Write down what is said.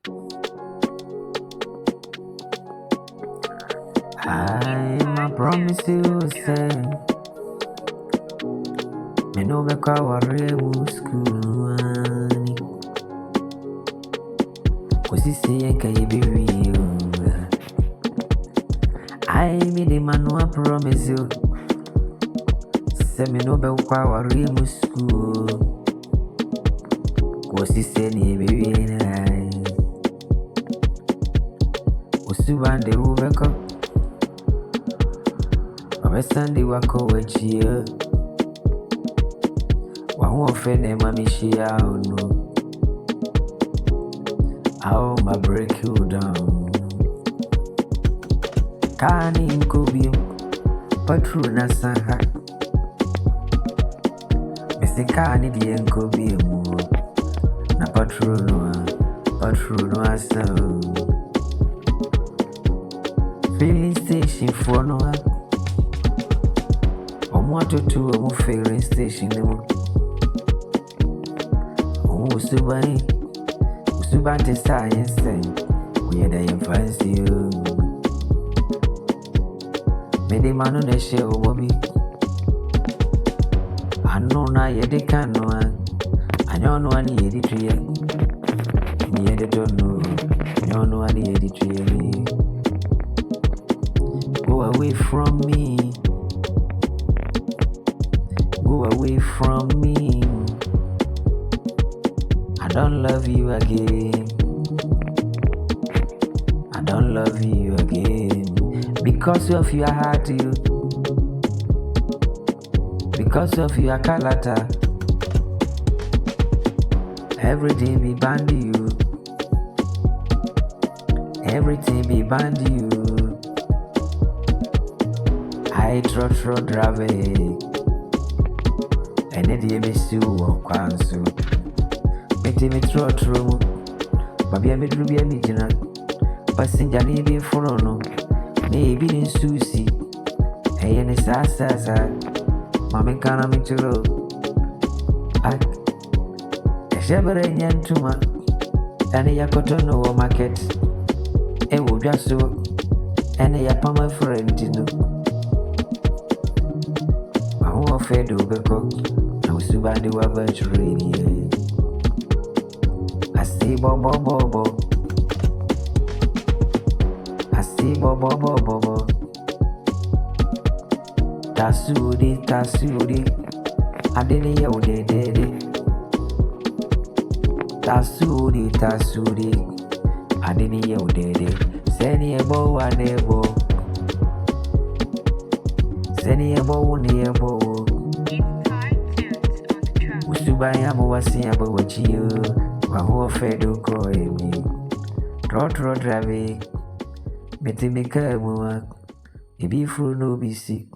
I promise you, say, me no be kwa worry school. Kosi say ka ibi I me the man who promise you. Say me no be kwa worry school. Kosi say ni ibi Kosi bande ubeko. Sunday wako wechie Wahu ofene mamishia no I'll break you down Kani nkobio Patru na sanha Mesi kani die nkobio Na patru no asa Filling station for no to a filling station. Subante science, we had a fancy you. Made a man on a shell, Bobby. I know now yet they can't know. I don't know any editor. Me, I don't know. I don't know any editor. Go away from me. Go away from me. I don't love you again. I don't love you again. Because of your heart, you. Because of your character. Everything be banned you. Everything be banned you. I throw driving. And then the MSU or Kwansu. Mete me true. Baby, I made Ruby and Mijana. Passenger need for no. Maybe in Susie. Hey, and it's Sasa. Mamma can't make to roll. I Shabber and Yantuma. And a Yakotono market. A wood just so. And a Yapama friend, you know. I won't fade over cook. Subandi wa virtually. I see bobo. I see bobo. Tasudi. I didn't hear what they did. Tasudi. I didn't hear what they did. Send a bow and a bow. Send a bow near bow. Subaya mwasi abawachiyo Wahuo fedo koe mi Trotro drave Metemeka mwa Ibifru no bisi